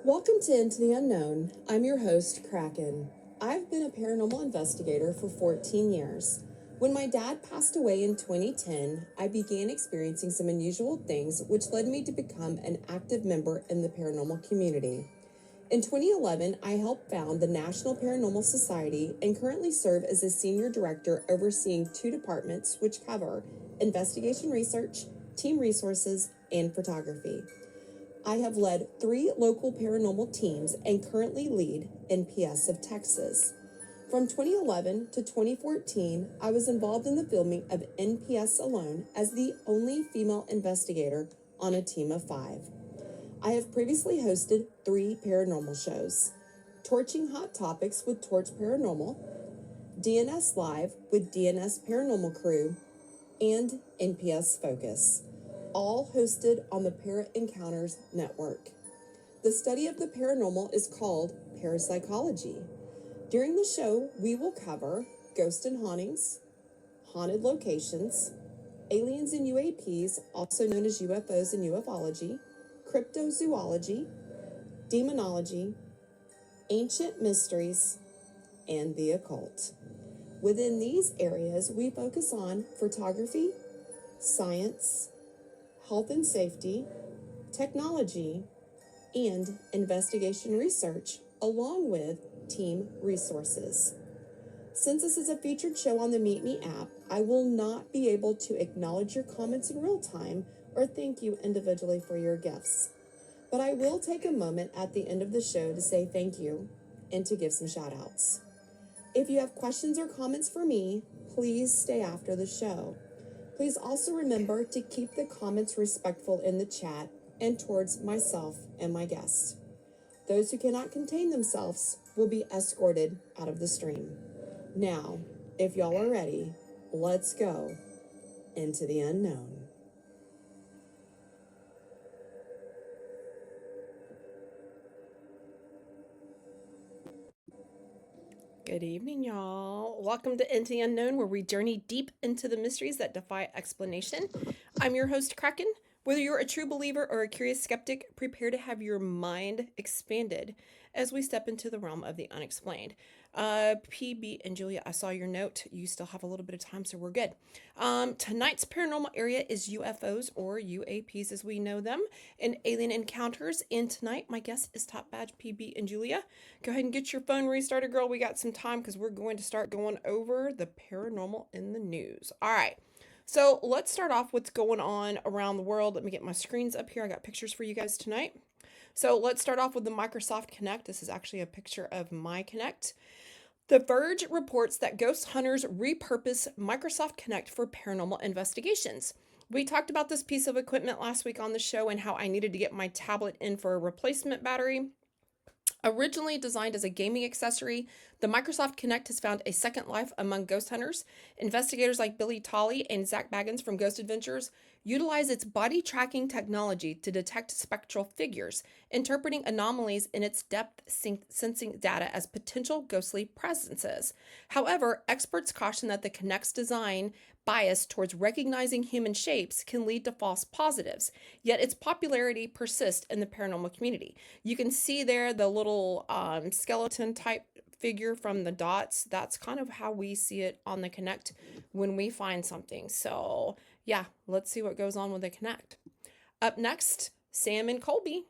Welcome to Into the Unknown. I'm your host, Kraken. I've been a paranormal investigator for 14 years. When my dad passed away in 2010, I began experiencing some unusual things, which led me to become an active member in the paranormal community. In 2011, I helped found the National Paranormal Society and currently serve as a senior director overseeing two departments which cover investigation research, team resources, and photography. I have led 3 local paranormal teams and currently lead NPS of Texas. From 2011 to 2014, I was involved in the filming of NPS Alone as the only female investigator on a team of 5. I have previously hosted 3 paranormal shows: Torching Hot Topics with Torch Paranormal, DNS Live with DNS Paranormal Crew, and NPS Focus, all hosted on the Para Encounters Network. The study of the paranormal is called parapsychology. During the show, we will cover ghosts and hauntings, haunted locations, aliens and UAPs, also known as UFOs and ufology, cryptozoology, demonology, ancient mysteries, and the occult. Within these areas, we focus on photography, science, health and safety, technology, and investigation research, along with team resources. Since this is a featured show on the Meet Me app, I will not be able to acknowledge your comments in real time or thank you individually for your gifts. But I will take a moment at the end of the show to say thank you and to give some shout outs. If you have questions or comments for me, please stay after the show. Please also remember to keep the comments respectful in the chat and towards myself and my guests. Those who cannot contain themselves will be escorted out of the stream. Now, if y'all are ready, let's go into the unknown. Good evening, y'all. Welcome to Into the Unknown, where we journey deep into the mysteries that defy explanation. I'm your host, Kraken. Whether you're a true believer or a curious skeptic, prepare to have your mind expanded as we step into the realm of the unexplained. PB and Julia, I saw your note. You still have a little bit of time, so we're good. Tonight's paranormal area is UFOs, or UAPs as we know them, and alien encounters. And tonight, my guest is Top Badge PB and Julia. Go ahead and get your phone restarted, girl. We got some time because we're going to start going over the paranormal in the news. All right. So let's start off what's going on around the world. Let me get my screens up here. I got pictures for you guys tonight. So let's start off with the Microsoft Kinect. This is actually a picture of my Kinect. The Verge reports that ghost hunters repurpose Microsoft Kinect for paranormal investigations. We talked about this piece of equipment last week on the show and how I needed to get my tablet in for a replacement battery. Originally designed as a gaming accessory, the Microsoft Kinect has found a second life among ghost hunters. Investigators like Billy Tolley and Zach Baggins from Ghost Adventures utilize its body tracking technology to detect spectral figures, interpreting anomalies in its depth sensing data as potential ghostly presences. However, experts caution that the Kinect's design bias towards recognizing human shapes can lead to false positives, yet its popularity persists in the paranormal community. You can see there the little skeleton type figure from the dots. That's kind of how we see it on the Kinect when we find something. So yeah, let's see what goes on with the Kinect. Up next, Sam and Colby.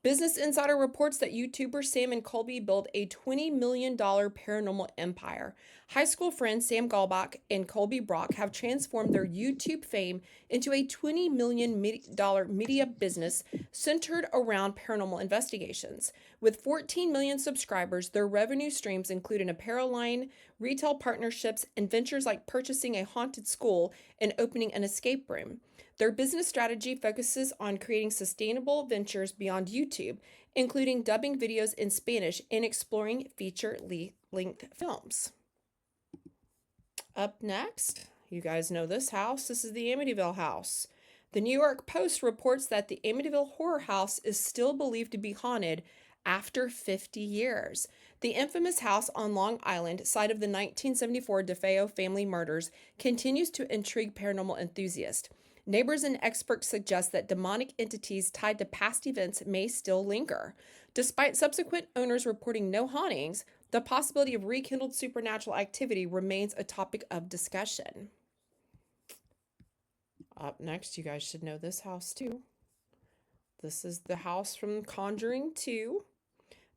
Business Insider reports that YouTuber Sam and Colby built a $20 million paranormal empire. High school friends Sam Galbach and Colby Brock have transformed their YouTube fame into a $20 million media business centered around paranormal investigations. With 14 million subscribers, their revenue streams include an apparel line, retail partnerships, and ventures like purchasing a haunted school and opening an escape room. Their business strategy focuses on creating sustainable ventures beyond YouTube, including dubbing videos in Spanish and exploring feature-length films. Up next, you guys know this house. This is the Amityville house. The New York Post reports that the Amityville horror house is still believed to be haunted after 50 years. The infamous house on Long Island, site of the 1974 DeFeo family murders, continues to intrigue paranormal enthusiasts. Neighbors and experts suggest that demonic entities tied to past events may still linger. Despite subsequent owners reporting no hauntings, the possibility of rekindled supernatural activity remains a topic of discussion. Up next, you guys should know this house too. This is the house from Conjuring 2.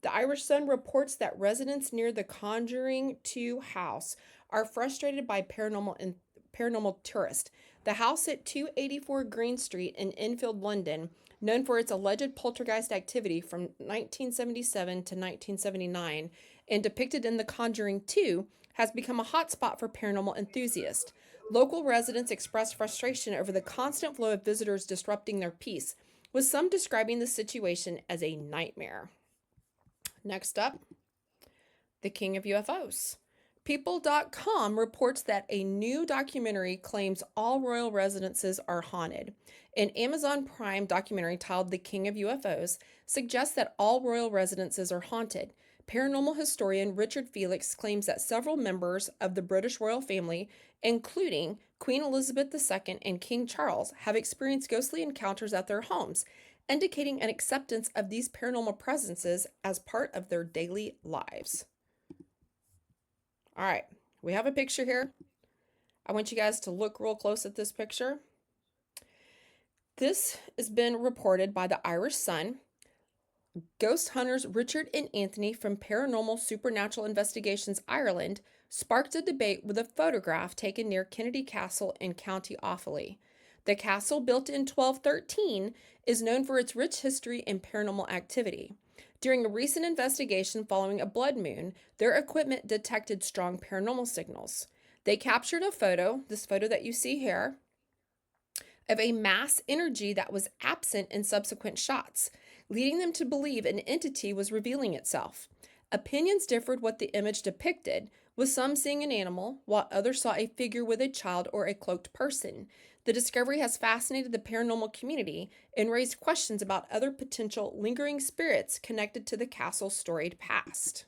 The Irish Sun reports that residents near the Conjuring 2 house are frustrated by paranormal tourists. The house at 284 Green Street in Enfield, London, known for its alleged poltergeist activity from 1977 to 1979 and depicted in The Conjuring 2, has become a hotspot for paranormal enthusiasts. Local residents expressed frustration over the constant flow of visitors disrupting their peace, with some describing the situation as a nightmare. Next up, the King of UFOs. People.com reports that a new documentary claims all royal residences are haunted. An Amazon Prime documentary titled The King of UFOs suggests that all royal residences are haunted. Paranormal historian Richard Felix claims that several members of the British royal family, including Queen Elizabeth II and King Charles, have experienced ghostly encounters at their homes, indicating an acceptance of these paranormal presences as part of their daily lives. All right, we have a picture here. I want you guys to look real close at this picture. This has been reported by the Irish Sun. Ghost hunters Richard and Anthony from Paranormal Supernatural Investigations Ireland sparked a debate with a photograph taken near Kennedy Castle in County Offaly. The castle, built in 1213, is known for its rich history and paranormal activity. During a recent investigation following a blood moon, their equipment detected strong paranormal signals. They captured a photo, this photo that you see here, of a mass energy that was absent in subsequent shots, leading them to believe an entity was revealing itself. Opinions differed what the image depicted, with some seeing an animal, while others saw a figure with a child or a cloaked person. The discovery has fascinated the paranormal community and raised questions about other potential lingering spirits connected to the castle's storied past.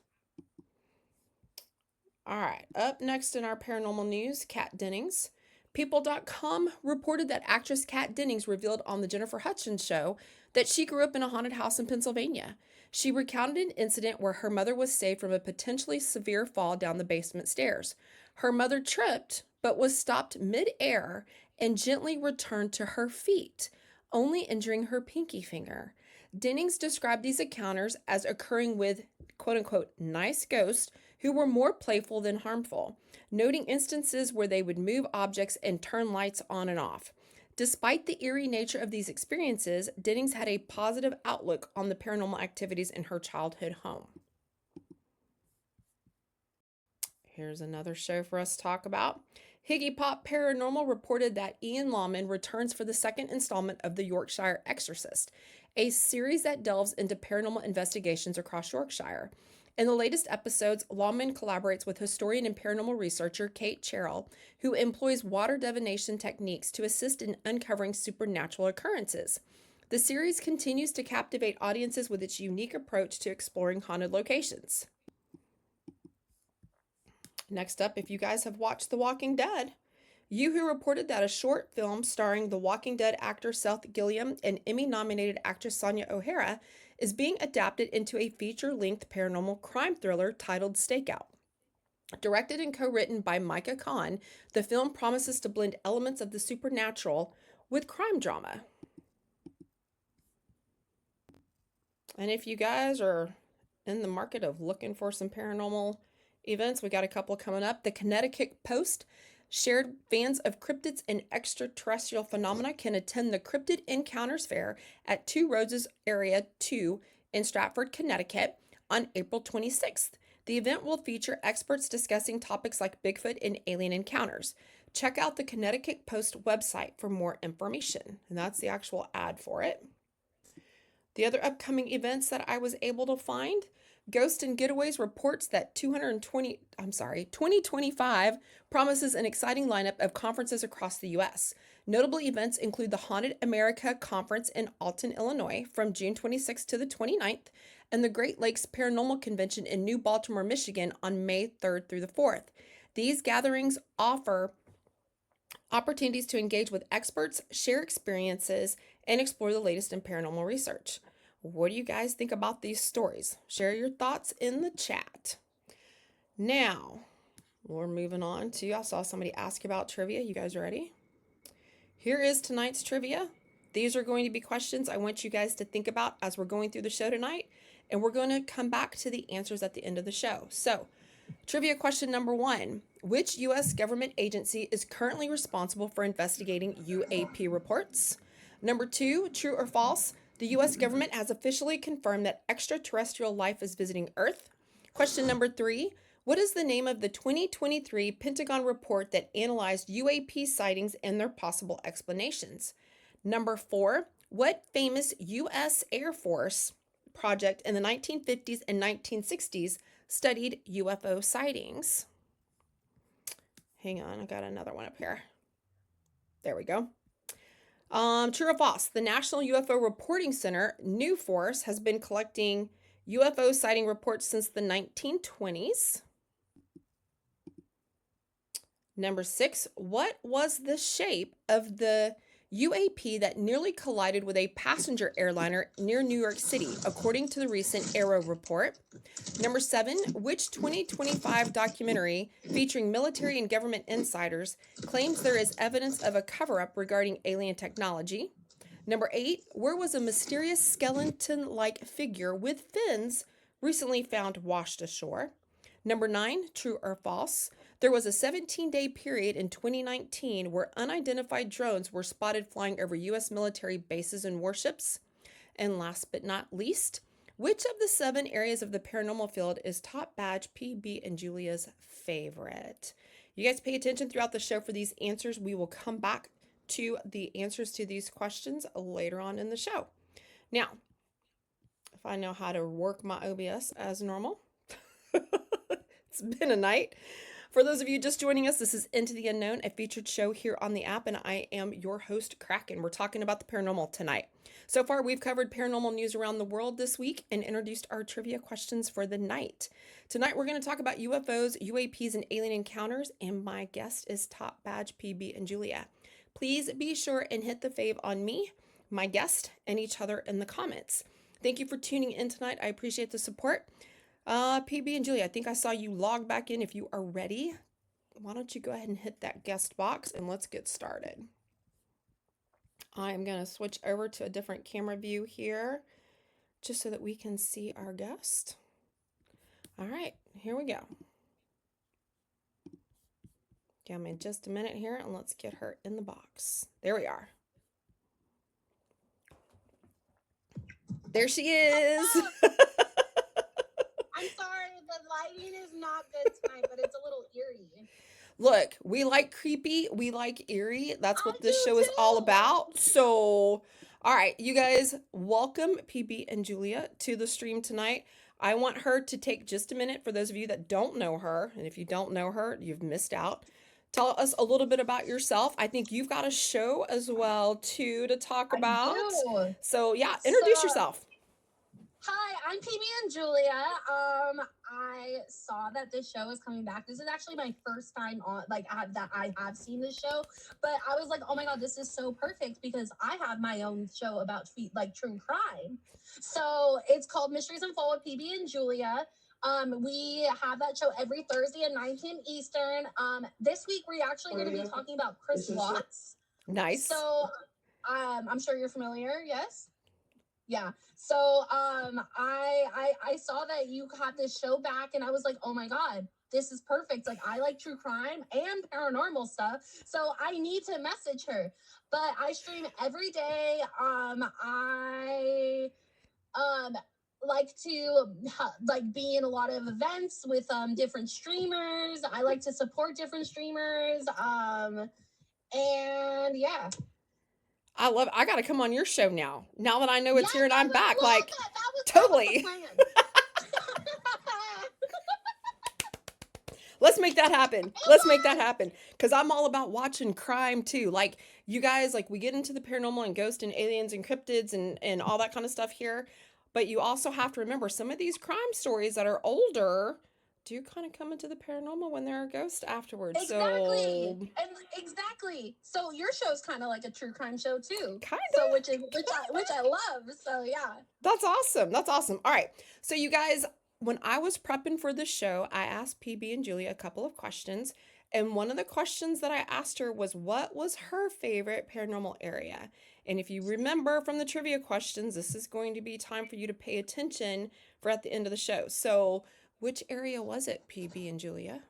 All right, up next in our paranormal news, Kat Dennings. People.com reported that actress Kat Dennings revealed on the Jennifer Hudson show that she grew up in a haunted house in Pennsylvania. She recounted an incident where her mother was saved from a potentially severe fall down the basement stairs. Her mother tripped, but was stopped mid-air and gently returned to her feet, only injuring her pinky finger. Dennings described these encounters as occurring with quote-unquote nice ghosts who were more playful than harmful, noting instances where they would move objects and turn lights on and off. Despite the eerie nature of these experiences, Dennings had a positive outlook on the paranormal activities in her childhood home. Here's another show for us to talk about. Higgy Pop Paranormal reported that Ian Lawman returns for the second installment of The Yorkshire Exorcist, a series that delves into paranormal investigations across Yorkshire. In the latest episodes, Lawman collaborates with historian and paranormal researcher Kate Cherrell, who employs water divination techniques to assist in uncovering supernatural occurrences. The series continues to captivate audiences with its unique approach to exploring haunted locations. Next up, if you guys have watched The Walking Dead, Yoohoo reported that a short film starring The Walking Dead actor Seth Gilliam and Emmy-nominated actress Sonia O'Hara is being adapted into a feature-length paranormal crime thriller titled Stakeout. Directed and co-written by Micah Khan, the film promises to blend elements of the supernatural with crime drama. And if you guys are in the market of looking for some paranormal events, we got a couple coming up. The Connecticut Post shared fans of cryptids and extraterrestrial phenomena can attend the Cryptid Encounters Fair at Two Roses Area 2 in Stratford, Connecticut on April 26th. The event will feature experts discussing topics like Bigfoot and alien encounters. Check out the Connecticut Post website for more information. And that's the actual ad for it. The other upcoming events that I was able to find, Ghost and Getaways reports that 2025 promises an exciting lineup of conferences across the U.S. Notable events include the Haunted America Conference in Alton, Illinois from June 26th to the 29th, and the Great Lakes Paranormal Convention in New Baltimore, Michigan on May 3rd through the 4th. These gatherings offer opportunities to engage with experts, share experiences, and explore the latest in paranormal research. What do you guys think about these stories? Share your thoughts in the chat. Now, we're moving on to, I saw somebody ask about trivia. You guys ready? Here is tonight's trivia. These are going to be questions I want you guys to think about as we're going through the show tonight, and we're going to come back to the answers at the end of the show. So, trivia question number 1. Which U.S. government agency is currently responsible for investigating UAP reports? Number 2, true or false? The U.S. government has officially confirmed that extraterrestrial life is visiting Earth. Question number 3. What is the name of the 2023 Pentagon report that analyzed UAP sightings and their possible explanations? Number 4. What famous U.S. Air Force project in the 1950s and 1960s studied UFO sightings? Hang on, I got another one up here. There we go. True or false? The National UFO Reporting Center, New Force, has been collecting UFO sighting reports since the 1920s. Number 6, what was the shape of the UAP that nearly collided with a passenger airliner near New York City, according to the recent Aero report? Number 7, which 2025 documentary featuring military and government insiders claims there is evidence of a cover-up regarding alien technology? Number 8, where was a mysterious skeleton-like figure with fins recently found washed ashore? Number 9, true or false? There was a 17-day period in 2019 where unidentified drones were spotted flying over U.S. military bases and warships. And last but not least, which of the 7 areas of the paranormal field is top badge PB and Julia's favorite? You guys pay attention throughout the show for these answers. We will come back to the answers to these questions later on in the show. Now, if I know how to work my OBS as normal. It's been a night. For those of you just joining us, this is Into the Unknown, a featured show here on the app, and I am your host, Kraken. We're talking about the paranormal tonight. So far, we've covered paranormal news around the world this week and introduced our trivia questions for the night. Tonight, we're going to talk about UFOs, UAPs, and alien encounters, and my guest is Top Badge PB and Julia. Please be sure and hit the fave on me, my guest, and each other in the comments. Thank you for tuning in tonight. I appreciate the support. PB and Julia, I think I saw you log back in. If you are ready, why don't you go ahead and hit that guest box and let's get started. I am going to switch over to a different camera view here just so that we can see our guest. All right, here we go. Give me just a minute here and let's get her in the box. There we are. There she is. I'm sorry, the lighting is not good tonight, but it's a little eerie. Look, we like creepy, we like eerie. That's what this show is all about. So, all right, you guys, welcome PB and Julia to the stream tonight. I want her to take just a minute for those of you that don't know her. And if you don't know her, you've missed out. Tell us a little bit about yourself. I think you've got a show as well, too, to talk about. I do. So, yeah, introduce yourself. Hi, I'm PB and Julia. I saw that this show is coming back. This is actually my first time on, that I have seen this show. But I was like, oh my God, this is so perfect because I have my own show about true crime. So it's called Mysteries Unfold with PB and Julia. We have that show every Thursday at 9 p.m. Eastern. This week we're actually going to be talking about Chris Watts. Nice. So, I'm sure you're familiar. Yes. Yeah. So, I saw that you had this show back, and I was like, oh my God, this is perfect. Like, I like true crime and paranormal stuff, so I need to message her. But I stream every day. I like to be in a lot of events with different streamers. I like to support different streamers. And yeah. I love it. I got to come on your show now. Now that I know it's here and I'm back, totally. Let's make that happen. Let's make that happen. Because I'm all about watching crime too. Like you guys, we get into the paranormal and ghosts and aliens and cryptids and all that kind of stuff here. But you also have to remember some of these crime stories that are older, do kind of come into the paranormal when there are ghosts afterwards. Exactly. So, And exactly. So your show's kind of like a true crime show too. kind So of. which I love. So yeah. That's awesome. That's awesome. All right. So, you guys, when I was prepping for this show, I asked PB and Julie a couple of questions. And one of the questions that I asked her was, what was her favorite paranormal area? And if you remember from the trivia questions, this is going to be time for you to pay attention for at the end of the show. So, which area was it, PB and Julia?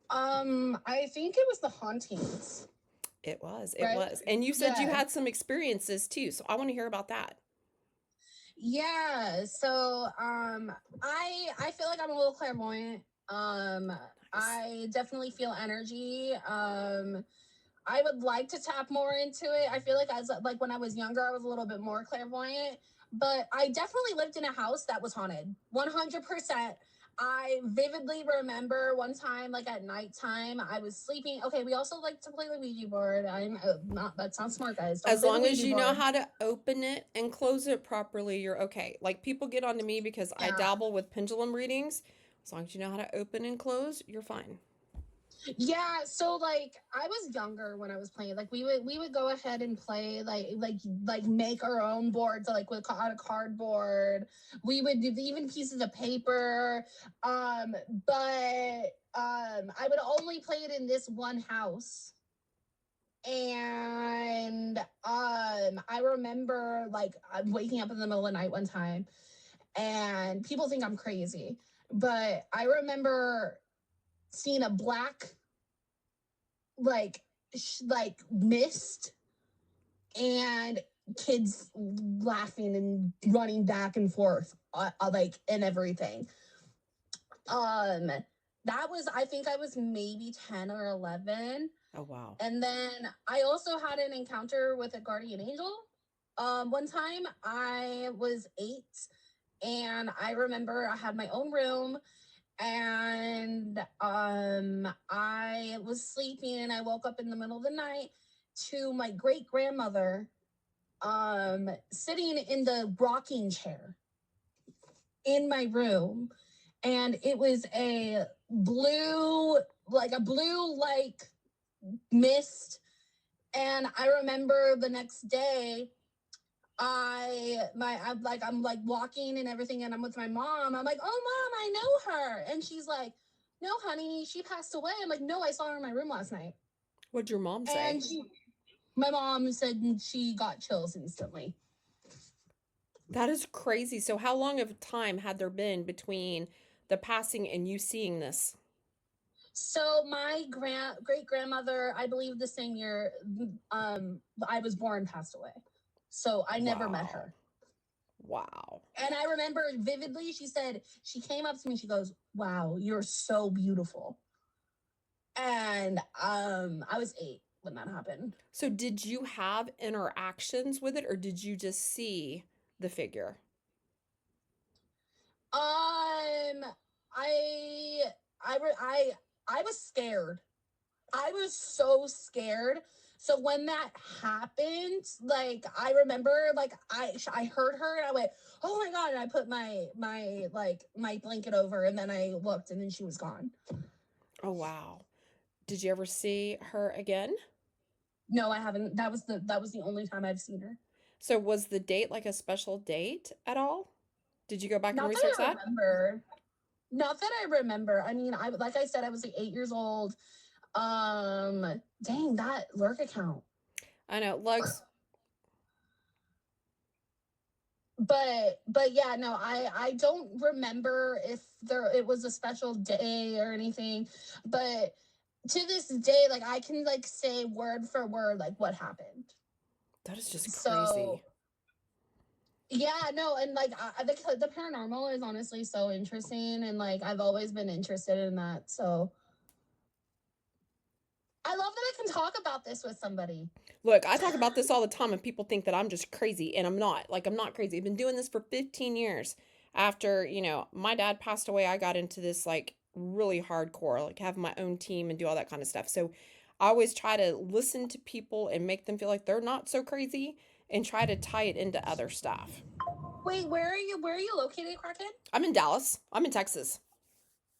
I think it was the hauntings, It was. It right? was. And you said you Yeah. had some experiences too. So, I want to hear about that. Yeah. So I feel like I'm a little clairvoyant. Um Nice. I definitely feel energy. I would like to tap more into it. I feel like as like when I was younger, I was a little bit more clairvoyant, but I definitely lived in a house that was haunted. 100%. I vividly remember one time, like at nighttime, I was sleeping. Okay, we also like to play the Ouija board. I'm not, that's not smart, guys. Don't As play the long as Ouija you know board. how to open it and close it properly, you're okay. Like people get onto me because I Yeah. dabble with pendulum readings. As long as you know how to open and close, you're fine. Yeah, so like I was younger when I was playing. Like we would go ahead and play like make our own boards like with out of cardboard. We would do even pieces of paper. Um, but I would only play it in this one house. And I remember like I'm waking up in the middle of the night one time and people think I'm crazy, but I remember seeing a black like like mist and kids laughing and running back and forth like and everything. um that was, I think I was maybe 10 or 11. Oh, wow. And then I also had an encounter with a guardian angel. One time I was 8 and I remember I had my own room and I was sleeping and I woke up in the middle of the night to my great grandmother sitting in the rocking chair in my room, and it was a blue like mist. And I remember the next day I'm like walking and everything and I'm with my mom. I'm like, oh mom, I know her. And she's like, no, honey, she passed away. I'm like, no, I saw her in my room last night. What'd your mom say? And my mom said she got chills instantly. That is crazy. So, how long of time had there been between the passing and you seeing this? So my great grandmother, I believe the same year I was born, passed away. So I never met Wow. her. Wow. And I remember vividly, she said, she came up to me, she goes, wow, you're so beautiful. And I was 8 when that happened. So, did you have interactions with it or did you just see the figure? Um, I, I, I was scared. I was so scared. So when that happened, like I remember, like I heard her and I went, oh my god! And I put my blanket over, and then I looked, and then she was gone. Oh, wow. Did you ever see her again? No, I haven't. That was the only time I've seen her. So was the date like a special date at all? Did you go back and Not that research I that? remember. Not that I remember. I mean, I like I said, I was like 8 years old. Dang, that lurk account. I know, Lugs. But yeah, no, I don't remember if there it was a special day or anything, but to this day, like I can like say word for word like what happened. That is just So crazy. yeah, no, and like the paranormal is honestly so interesting, and like I've always been interested in that. So I love that I can talk about this with somebody. Look, I talk about this all the time and people think that I'm just crazy and I'm not. Like I'm not crazy. I've been doing this for 15 years. After, my dad passed away, I got into this like really hardcore, like have my own team and do all that kind of stuff. So I always try to listen to people and make them feel like they're not so crazy and try to tie it into other stuff. Wait, where are you? Where are you located, Kraken? I'm in Dallas. I'm in Texas.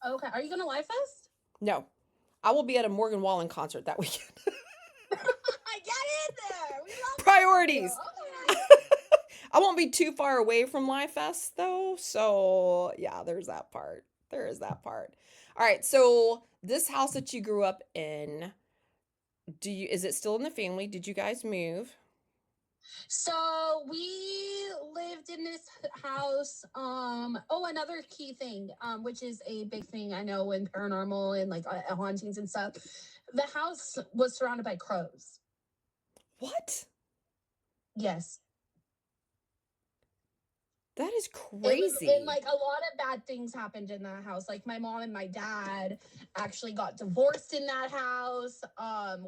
Okay. Are you going to Live Fest? No, I will be at a Morgan Wallen concert that weekend. I get in there. We love that for you. Priorities. Okay. I won't be too far away from Live Fest though, so yeah, there's that part. There is that part. All right, so this house that you grew up in, is it still in the family? Did you guys move? So we lived in this house. Oh, another key thing, which is a big thing I know in paranormal and like hauntings and stuff. The house was surrounded by crows. What? Yes. That is It was, and crazy. like a lot of bad things happened in that house. Like my mom and my dad actually got divorced in that house.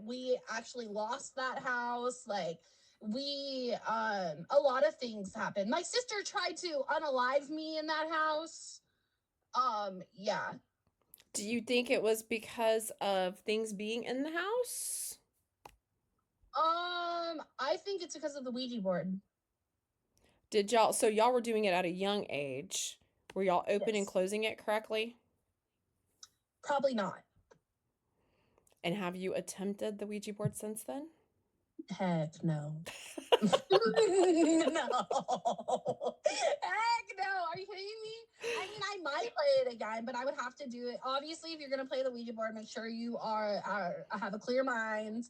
We actually lost that house. Like a lot of things happened. My sister tried to unalive me in that house. Yeah. Do you think it was because of things being in the house? I think it's because of the Ouija board. Did y'all, so y'all were doing it at a young age? Were y'all opening and Yes. closing it correctly? Probably not. And have you attempted the Ouija board since then? Heck no. No. Heck no. Are you kidding me? I mean, I might play it again, but I would have to do it. Obviously, if you're going to play the Ouija board, make sure you have a clear mind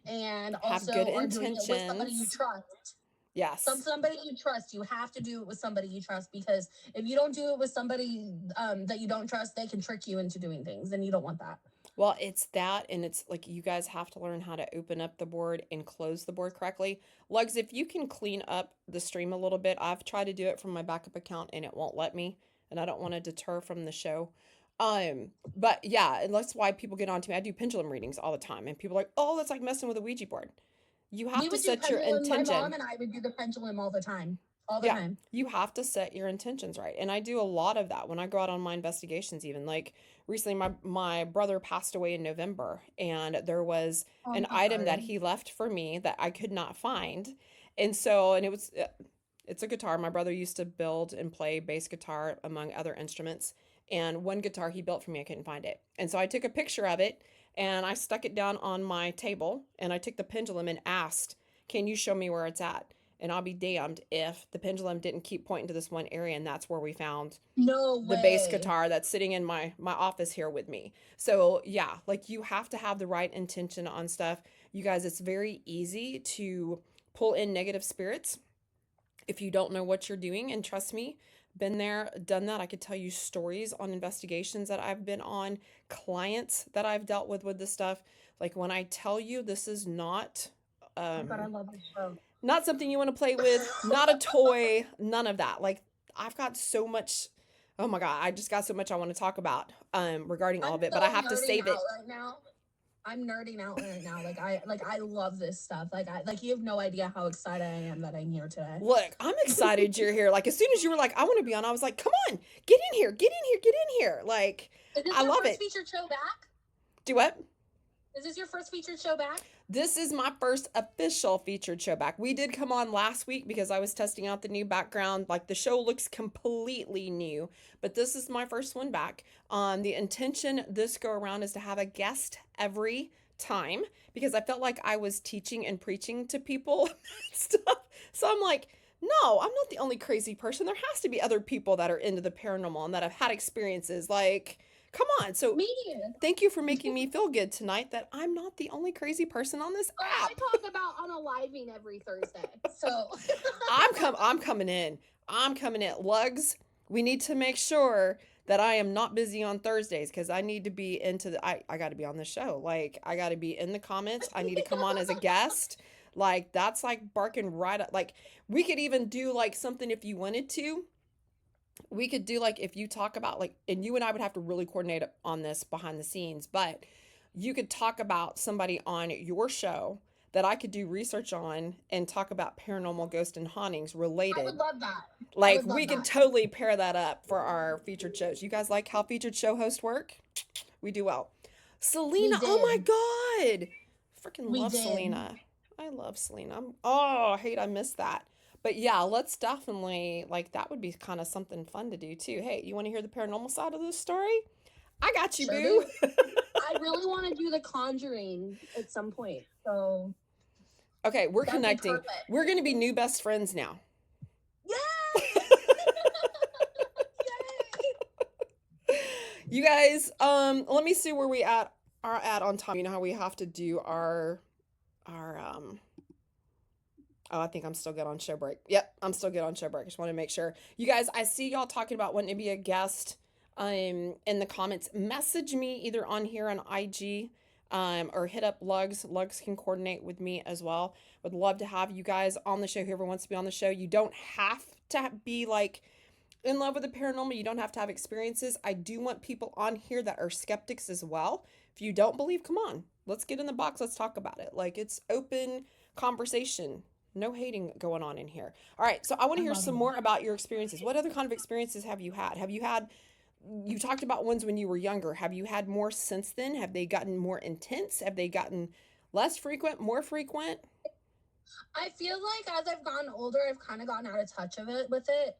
and Have good also are doing it with somebody you intentions. trust. Yes. Somebody you trust. You have to do it with somebody you trust, because if you don't do it with somebody that you don't trust, they can trick you into doing things, and you don't want that. Well, it's that, and it's like you guys have to learn how to open up the board and close the board correctly. Lugs, if you can clean up the stream a little bit, I've tried to do it from my backup account and it won't let me, and I don't want to deter from the show. But yeah, and that's why people get on to me. I do pendulum readings all the time, and people are like, "Oh, that's like messing with a Ouija board." You have We to would do set your pendulum. My intention. mom and I would do the pendulum all the time. All the Yeah, time. you have to set your intentions right. And I do a lot of that when I go out on my investigations even. Like recently my brother passed away in November and there was Oh, I'm an so item that sorry. he left for me that I could not find. And so and it was it's a guitar. My brother used to build and play bass guitar among other instruments. And one guitar he built for me, I couldn't find it. And so I took a picture of it and I stuck it down on my table and I took the pendulum and asked, "Can you show me where it's at?" And I'll be damned if the pendulum didn't keep pointing to this one area, and that's where we found No the bass way. guitar that's sitting in my office here with me. So yeah, like you have to have the right intention on stuff. You guys, it's very easy to pull in negative spirits if you don't know what you're doing. And trust me, been there, done that. I could tell you stories on investigations that I've been on, clients that I've dealt with this stuff. Like when I tell you this is Oh my God, I um love this show. not something you want to play with, not a toy, none of that. Like I've got so much, oh my God, I just got so much I want to talk about regarding all I'm of it, but I so have to nerding save out it. right now. I'm nerding out right now. I love this stuff. You have no idea how excited I am that I'm here today. Look, I'm excited you're here. Like as soon as you were like, I want to be on, I was like, come on, get in here, get in here, get in here. Like Is this I your love first it. featured show back? Do what? Is this your first featured show back? This is my first official featured show back. We did come on last week because I was testing out the new background. Like the show looks completely new, but this is my first one back. The intention this go around is to have a guest every time because I felt like I was teaching and preaching to people stuff. So I'm like, no, I'm not the only crazy person. There has to be other people that are into the paranormal and that have had experiences. Like, come on. So Me. thank you for making me feel good tonight that I'm not the only crazy person on this Girl, I app. talk about unaliving every Thursday. So I'm coming in. I'm coming in. Lugs, we need to make sure that I am not busy on Thursdays because I need to be into I gotta be on the show. Like I gotta be in the comments. I need to come on as a guest. Like that's like barking right up. Like we could even do like something if you wanted to. We could do like if you talk about like and you and I would have to really coordinate on this behind the scenes, but you could talk about somebody on your show that I could do research on and talk about paranormal ghost and hauntings I would related. love that. I Like would we love could that. totally pair that up for our featured shows. You guys like how featured show hosts work? We do well. We Selena, oh did. my God. Freaking We love did. Selena. I love Selena. Oh, I hate I missed that. But yeah, let's definitely like that would be kind of something fun to do too. Hey, you want to hear the paranormal side of this story? I got you, Sure boo. do. I really want to do The Conjuring at some point, so Okay, we're that'd be connecting. perfect. We're going to be new best friends now. Yes! Yay! You guys, let me see where we are at on time. You know how we have to do our. Oh, I think I'm still good on show break. Yep, I'm still good on show break. Just want to make sure. You guys, I see y'all talking about wanting to be a guest in the comments. Message me either on here on IG or hit up Lugs. Lugs can coordinate with me as well. Would love to have you guys on the show. Whoever wants to be on the show. You don't have to be like in love with the paranormal. You don't have to have experiences. I do want people on here that are skeptics as well. If you don't believe, come on. Let's get in the box. Let's talk about it. Like it's open conversation. No hating going on in here. All right, so I want to I hear love some it. more about your experiences. What other kind of experiences have you had? You talked about ones when you were younger. Have you had more since then? Have they gotten more intense? Have they gotten less frequent, more frequent? I feel like as I've gotten older, I've kind of gotten out of touch of it with it.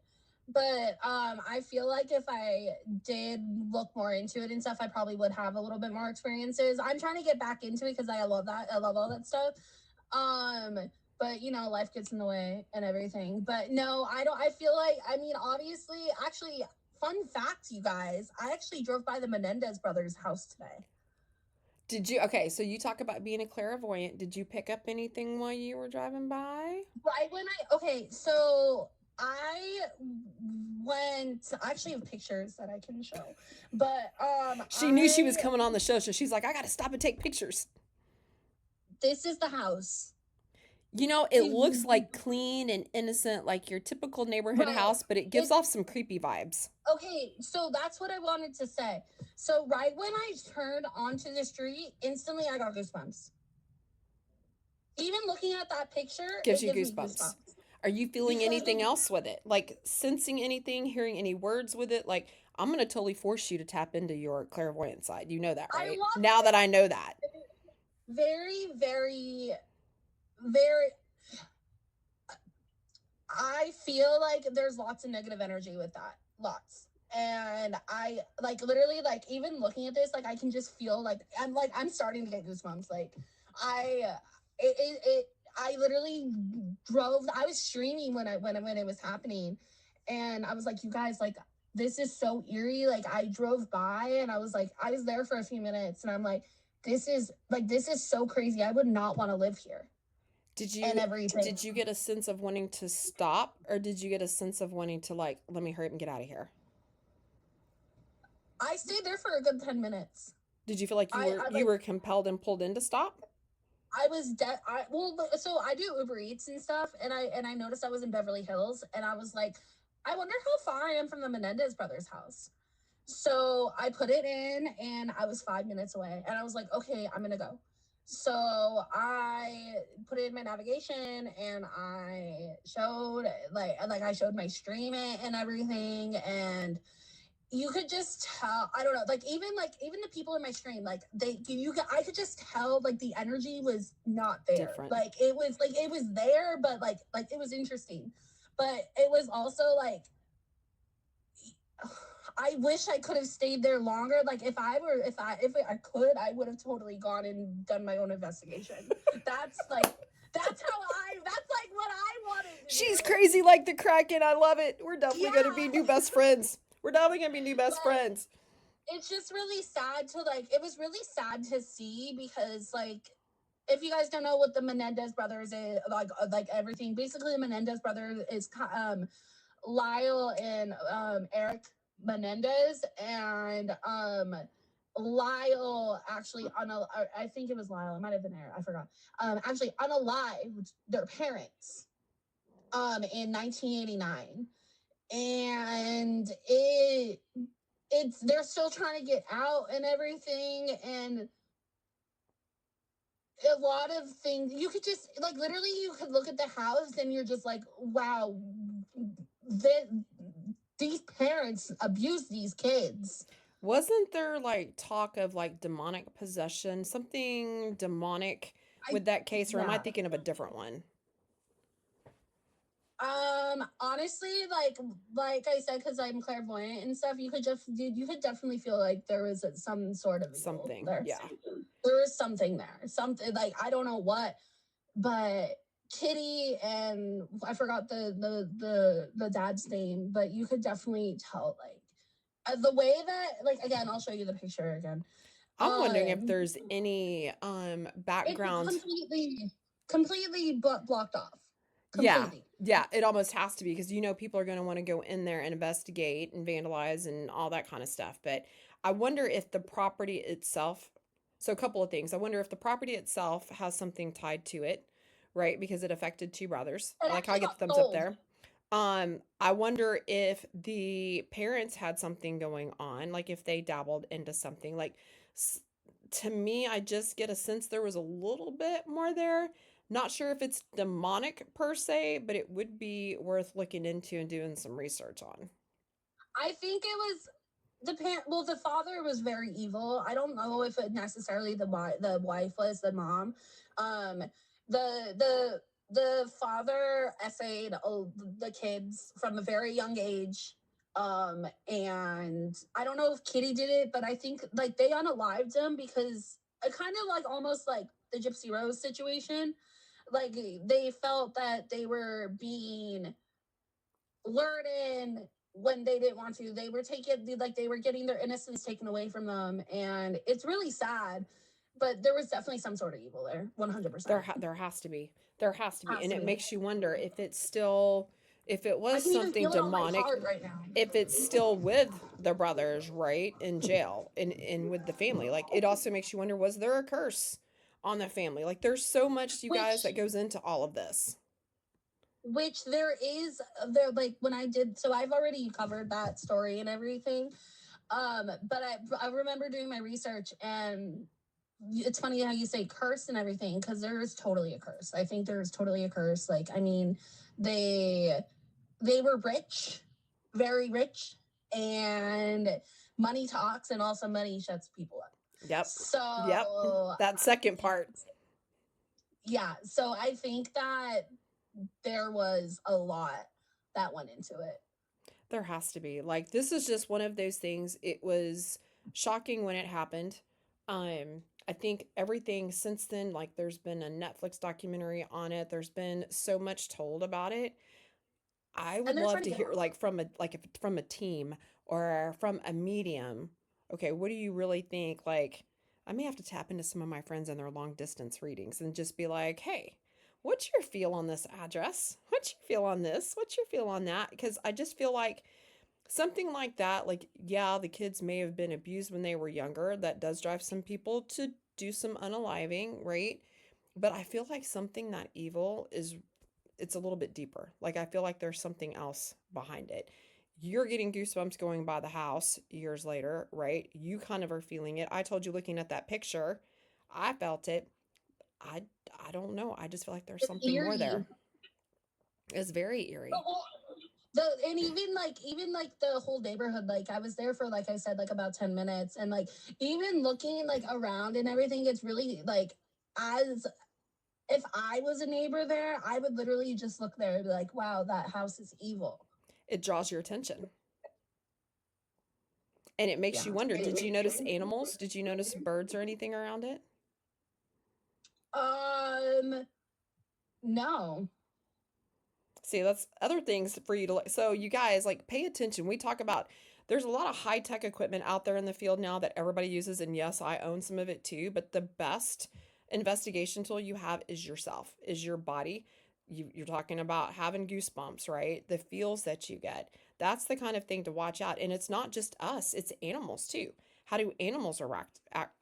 But I feel like if I did look more into it and stuff, I probably would have a little bit more experiences. I'm trying to get back into it because I love that. I love all that stuff. Um, but you know, life gets in the way and everything. But no, I don't. I feel like, I mean, obviously, actually, fun fact, you guys, I actually drove by the Menendez brothers' house today. Did you okay, so you talk about being a clairvoyant. Did you pick up anything while you were driving by? Right when okay, so I I actually have pictures that I can show, but She knew she was coming on the show, so she's like, I gotta stop and take pictures. this is the house. You know, it looks like clean and innocent, like your typical neighborhood Right. house, but it gives It's off some creepy vibes. okay, so that's what I wanted to say. So right when I turned onto the street, instantly I got goosebumps. Even looking at that picture, Gives it you gives me goosebumps. goosebumps Are you feeling because anything else with it? Like sensing anything, hearing any words with it? Like, I'm gonna totally force you to tap into your clairvoyant side. You know that, I right? love Now that it. I know that. Very, very, very. I feel like there's lots of negative energy with that. Lots. And I like literally like even looking at this, like I can just feel like I'm starting to get goosebumps. Like I it I literally drove I was streaming when it was happening. And I was like, you guys, like this is so eerie. Like I drove by and I was like, I was there for a few minutes and I'm like, this is so crazy. I would not want to live here Did and you everything. did you get a sense of wanting to stop, or did you get a sense of wanting to like, let me hurry up and get out of here? I stayed there for a good 10 minutes. Did you feel like I you like were compelled and pulled in to stop? I was dead. I well, so I do Uber Eats and stuff, and I noticed I was in Beverly Hills, and I was like, I wonder how far I am from the Menendez brothers' house. So I put it in, and I was 5 minutes away, and I was like, okay, I'm gonna go. So I put it in my navigation, and I showed like I showed my stream it and everything, and you could just tell. I don't know, like even the people in my stream, like I could just tell like the energy was not there. Different. Like it was there, but like it was interesting, but it was also like I wish I could have stayed there longer. Like if I could, I would have totally gone and done my own investigation. That's like what I wanted to She's do. crazy like the Kraken. I love it. We're definitely gonna be new Yeah. best friends. We're definitely gonna be new best But friends. it's just really sad to like it was really sad to see because like if you guys don't know what the Menendez brothers is like everything basically the Menendez brothers is Lyle and Eric Menendez and Lyle actually I think it was Lyle, it might have been Eric, I forgot. Actually unalived their parents in 1989, and it's they're still trying to get out and everything, and a lot of things you could just like literally you could look at the house and you're just like, wow, that these parents abuse these kids. Wasn't there like talk of like demonic possession, something demonic I with that case, or am I Yeah. thinking of a different one? Honestly, like I said, because I'm clairvoyant and stuff, you could definitely feel like there was some sort of evil Something. there. Yeah. There was something there, something like I don't know what, but Kitty and I forgot the dad's name, but you could definitely tell like the way that like again, I'll show you the picture again. I'm wondering if Um, there's any it's background. completely blocked off, Yeah. completely. Yeah, it almost has to be because people are going to want to go in there and investigate and vandalize and all that kind of stuff. But I wonder if the property itself, so a couple of things. I wonder if the property itself has something tied to it, right? Because it affected two brothers. It I like how I actually get the got thumbs up sold. there. I wonder if the parents had something going on, like if they dabbled into something. Like to me, I just get a sense there was a little bit more there. Not sure if it's demonic per se, but it would be worth looking into and doing some research on. I think it was well, the father was very evil. I don't know if it necessarily the wife was the mom. Um, the father essayed the kids from a very young age. And I don't know if Kitty did it, but I think like they unalived him because it kind of like almost like the Gypsy Rose situation. Like they felt that they were being lured in when they didn't want to. They were taken, like they were getting their innocence taken away from them, and it's really sad. But there was definitely some sort of evil there, 100%. There has to be. There has to be. Has And to it be. makes you wonder if it's still if it I was can even something feel it on my demonic, heart right now. if it's still with the brothers, right, in jail and with the family. Like it also makes you wonder, was there a curse on the family? Like there's so much, you guys, Which that goes into all of this. there is there like when I did so I've already covered that story and everything. But I remember doing my research, and it's funny how you say curse and everything because there is totally a curse. I think there's totally a curse. Like I mean, they they were rich, very rich, and money talks, and also money shuts people up. Yep. Yep. So That second part. yeah, so I think that there was a lot that went into it. There has to be. Like this is just one of those things. It was shocking when it happened. I think everything since then, like there's been a Netflix documentary on it. There's been so much told about it. I And would they're love trying to to get hear like from a like if from a team or from a medium. Okay, what do you really think? Like I may have to tap into some of my friends and their long distance readings and just be like, "Hey, what's your feel on this address? What's your feel on this? What's your feel on that?" Because I just feel like something like that, like, yeah, the kids may have been abused when they were younger. That does drive some people to do some unaliving, right? But I feel like something that evil is, it's a little bit deeper. Like, I feel like there's something else behind it. You're getting goosebumps going by the house years later, right? You kind of are feeling it. I told you looking at that picture, I felt it. I, I don't know. I just feel like there's it's something more eerie. there. It's very The eerie. whole and even like the whole neighborhood, like I was there for like I said like about 10 minutes, and like even looking like around and everything, it's really like as if I was a neighbor there, I would literally just look there and be like, wow, that house is evil. It draws your attention. And it makes you Yeah. wonder, did you notice animals? Did you notice birds or anything around it? Um, no. See, that's other things for you to look. So, you guys, like, pay attention. We talk about there's a lot of high tech equipment out there in the field now that everybody uses. And yes, I own some of it too. But the best investigation tool you have is yourself, is your body. You're talking about having goosebumps, right? The feels that you get. That's the kind of thing to watch out. And it's not just us, it's animals too. How do animals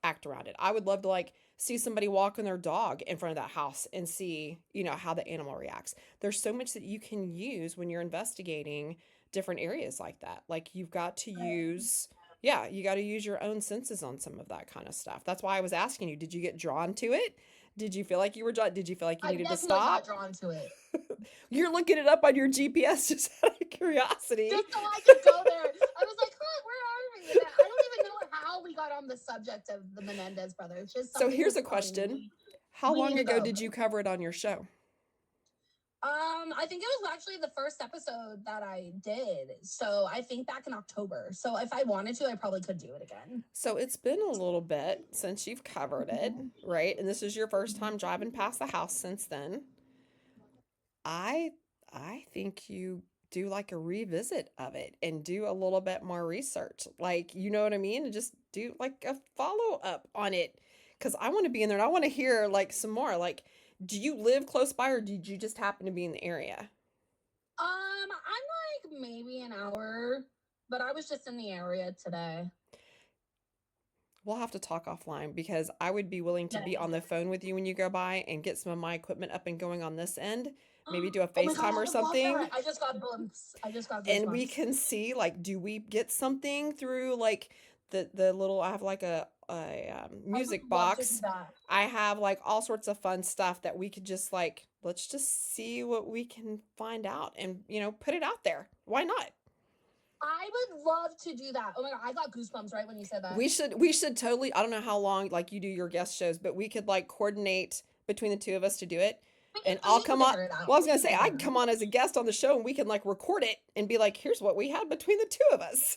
act around it? I would love to, like, see somebody walking their dog in front of that house and see, how the animal reacts. There's so much that you can use when you're investigating different areas like that. Like you've got to use, yeah, you got to use your own senses on some of that kind of stuff. That's why I was asking you, did you get drawn to it? Did you feel like you were drawn? Did you feel like you I needed to definitely got stop? drawn to it. You're looking it up on your GPS just out of curiosity. Just so I could go there. I was like, huh, where are we? And I don't even know how we got on the subject of the Menendez brothers. Just So something here's was a telling question. me How we long need to ago go. did you cover it on your show? I think it was actually the first episode that I did. So I think back in October. So if I wanted to, I probably could do it again. So it's been a little bit since you've covered it, right? And this is your first time driving past the house since then. I I think you do like a revisit of it and do a little bit more research. Like, you know what I mean? And just do like a follow up on it. Cause I want to be in there and I want to hear like some more. Like, do you live close by or did you just happen to be in the area? I'm like maybe an hour, but I was just in the area today. We'll have to talk offline because I would be willing to Yeah. be on the phone with you when you go by and get some of my equipment up and going on this end. Maybe do a Oh my god, FaceTime or I love something. that. I just got bumps. I just got And we goosebumps. can see like do we get something through like the little I have like a I would music love to do box. that. I have like all sorts of fun stuff that we could just like let's just see what we can find out and put it out there. Why not? I would love to do that. Oh my god, I got goosebumps right when you said that. We should totally, I don't know how long like you do your guest shows, but we could like coordinate between the two of us to do it. And I'll We can come on. figure it out. Well, I was We gonna can say figure I it can out. come on as a guest on the show and we can like record it and be like, here's what we had between the two of us.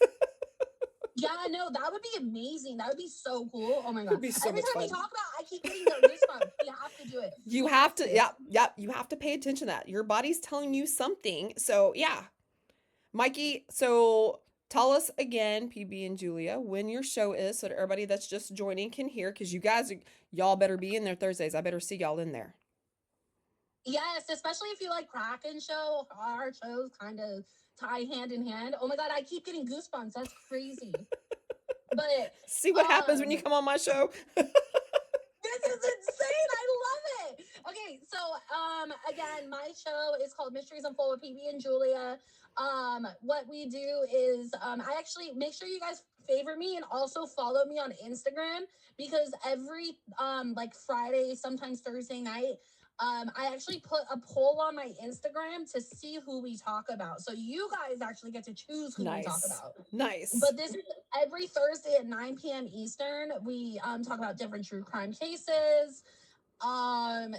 Yeah, no, that would be amazing. That would be so cool. Oh my god. It'd be so Every much time we fun. talk about it, I keep getting the goosebumps. We have to do it. You We have have to, to. yeah, yeah, you have to pay attention to that. Your body's telling you something. So, yeah. Mikey, so tell us again, PB and Julia, when your show is so that everybody that's just joining can hear because y'all better be in there Thursdays. I better see y'all in there. Yes, especially if you like Kraken show. Our shows kind of tie hand in hand. Oh my god, I keep getting goosebumps. That's crazy. But See what happens when um you come on my show? this is insane. I love it. Okay, so again, my show is called Mysteries Unfold with PB and Julia. What we do is I actually make sure you guys favor me and also follow me on Instagram because every like Friday, sometimes Thursday night, I actually put a poll on my Instagram to see who we talk about. So you guys actually get to choose who we talk Nice. about. Nice. But this is every Thursday at 9 p.m. Eastern. We talk about different true crime cases.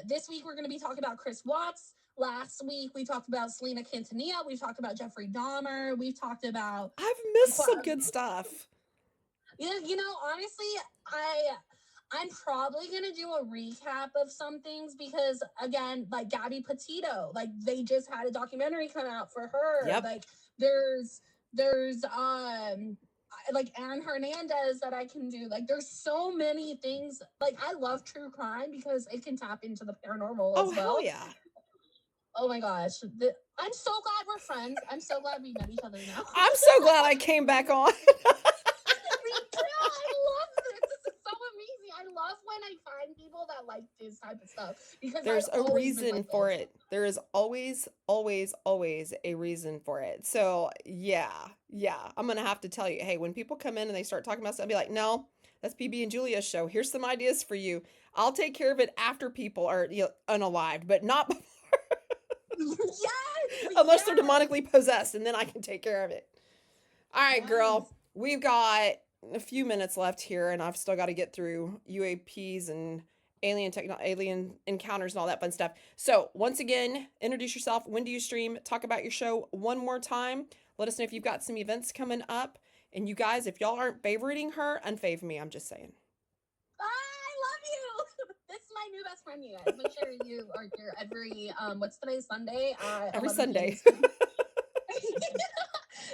This week we're going to be talking about Chris Watts. Last week we talked about Selena Quintanilla. We've talked about Jeffrey Dahmer. We've talked about I've missed some good stuff. honestly, I'm probably gonna do a recap of some things because again, like Gabby Petito, like they just had a documentary come out for her. Yep. Like there's like Aaron Hernandez that I can do. Like there's so many things. Like I love true crime because it can tap into the paranormal Oh, as hell well. yeah. Oh my gosh. I'm so glad we're friends. I'm so glad we met each other now. I'm so glad I came back on. Me too. I love this. This is so amazing. I love when I find people that like this type of stuff because There's I've a always been reason like for this. it. There is always, always, always a reason for it. So, yeah, yeah. I'm going to have to tell you, hey, when people come in and they start talking about stuff, I'll be like, no, that's PB and Julia's show. Here's some ideas for you. I'll take care of it after people are unalived, but not before. Yes, Unless they're yes, demonically possessed, and then I can take care of it. All right, girl. yes. We've got a few minutes left here, and I've still got to get through UAPs and alien encounters and all that fun stuff. So, once again, introduce yourself. When do you stream? Talk about your show one more time. Let us know if you've got some events coming up. And you guys, if y'all aren't favoriting her, unfave me. I'm just saying. I love you. This is my new best friend, you guys. Make sure you are here every what's today? Sunday at Every 11 p.m. Sunday. Eastern.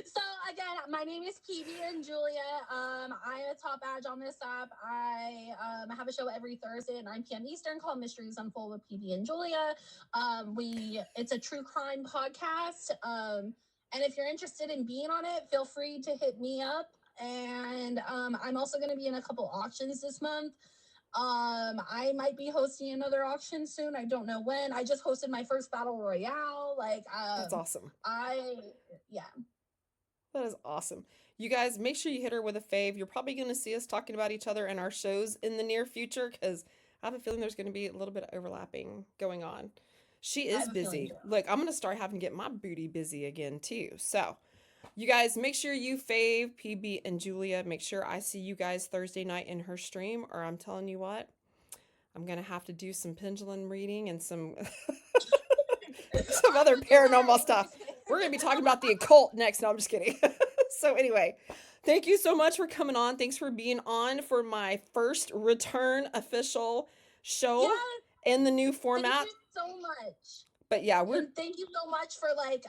So again, my name is PB and Julia. I'm a top badge on this app. I have a show every Thursday at 9 p.m. Eastern called Mysteries Unfold with PB and Julia. It's a true crime podcast. And if you're interested in being on it, feel free to hit me up. And I'm also going to be in a couple auctions this month. I might be hosting another auction soon. I don't know when. I just hosted my first battle royale. Like, That's awesome. Yeah. That is awesome. You guys, make sure you hit her with a fave. You're probably going to see us talking about each other in our shows in the near future because I have a feeling there's going to be a little bit of overlapping going on. She is busy. Look, I'm going to start having to get my booty busy again too. So, you guys, make sure you fave PB and Julia. Make sure I see you guys Thursday night in her stream, or I'm telling you what, I'm going to have to do some pendulum reading and some some other paranormal stuff. We're going to be talking about the occult next. No, I'm just kidding. So, anyway, thank you so much for coming on. Thanks for being on for my first return official show Yes, in the new thank format. you so much. But yeah, we're And thank you so much for like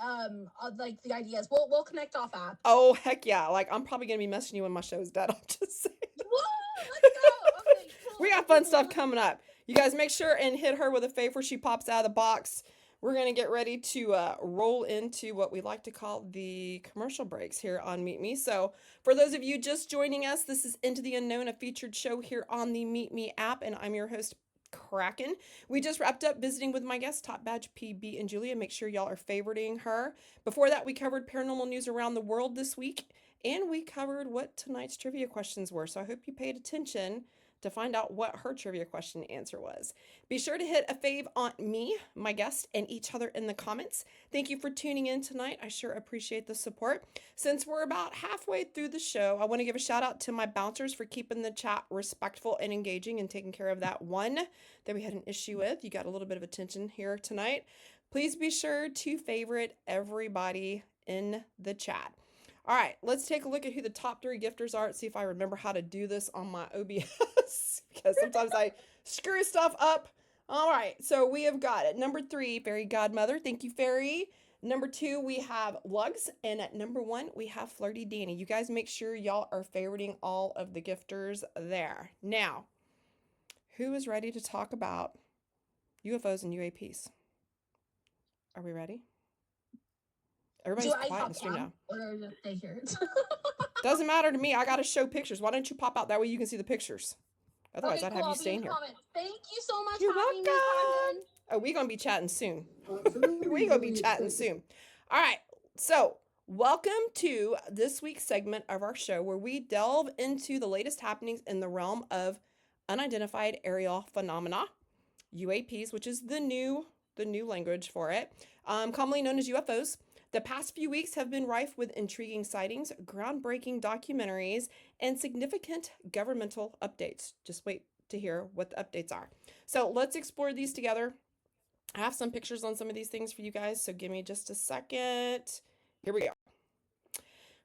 the ideas. We'll connect off app. oh heck yeah! Like I'm probably gonna be messaging you when my show's done. I'm just saying. Whoa, let's go. Okay, We got fun stuff cool. coming up. You guys make sure and hit her with a fave where she pops out of the box. We're going to get ready to roll into what we like to call the commercial breaks here on Meet Me. So, for those of you just joining us, this is Into the Unknown, a featured show here on the Meet Me app, and I'm your host, Kraken. We just wrapped up visiting with my guest, Top Badge PB and Julia. Make sure y'all are favoriting her. Before that, we covered paranormal news around the world this week, and we covered what tonight's trivia questions were. So, I hope you paid attention to find out what her trivia question answer was. Be sure to hit a fave on me, my guest, and each other in the comments. Thank you for tuning in tonight. I sure appreciate the support. Since we're about halfway through the show, I want to give a shout out to my bouncers for keeping the chat respectful and engaging and taking care of that one that we had an issue with. You got a little bit of attention here tonight. Please be sure to favorite everybody in the chat. All right, let's take a look at who the top 3 gifters are. Let's see if I remember how to do this on my OBS because sometimes I screw stuff up. All right, so we have got at number 3, Fairy Godmother. Thank you, Fairy. Number 2, we have Lugs. And at number 1, we have Flirty Danny. You guys make sure y'all are favoriting all of the gifters there. Now, who is ready to talk about UFOs and UAPs? Are we ready? Everybody's quiet in the stream now. Or they hear it? Doesn't matter to me. I gotta show pictures. Why don't you pop out that way you can see the pictures? Otherwise, Okay, I'd cool. have you I'll be staying in here. comments. Thank you so much You're for having me, welcome. Carmen. Oh, we gonna be chatting soon. We gonna be chatting soon. All right. So, welcome to this week's segment of our show where we delve into the latest happenings in the realm of unidentified aerial phenomena, UAPs, which is the new language for it, commonly known as UFOs. The past few weeks have been rife with intriguing sightings, groundbreaking documentaries, and significant governmental updates. Just wait to hear what the updates are. So let's explore these together. I have some pictures on some of these things for you guys, so give me just a second. Here we go.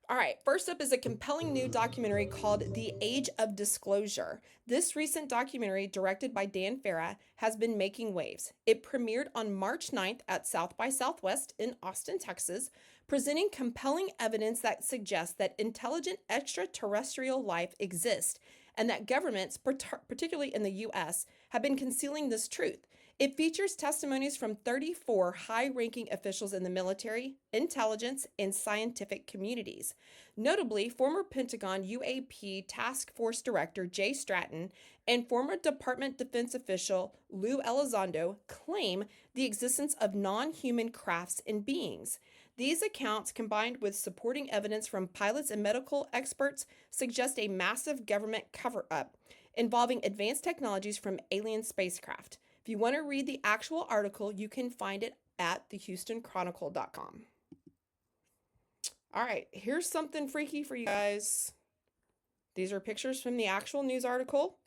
All right, first up is a compelling new documentary called The Age of Disclosure. This recent documentary, directed by Dan Farah, has been making waves. It premiered on March 9th at South by Southwest in Austin, Texas, presenting compelling evidence that suggests that intelligent extraterrestrial life exists and that governments, particularly in the US, have been concealing this truth. It features testimonies from 34 high ranking officials in the military, intelligence, and scientific communities. Notably, former Pentagon UAP Task Force Director Jay Stratton and former Department Defense official Lou Elizondo claim the existence of non human crafts and beings. These accounts, combined with supporting evidence from pilots and medical experts, suggest a massive government cover up involving advanced technologies from alien spacecraft. If you want to read the actual article, you can find it at thehoustonchronicle.com. All right, here's something freaky for you guys. These are pictures from the actual news article.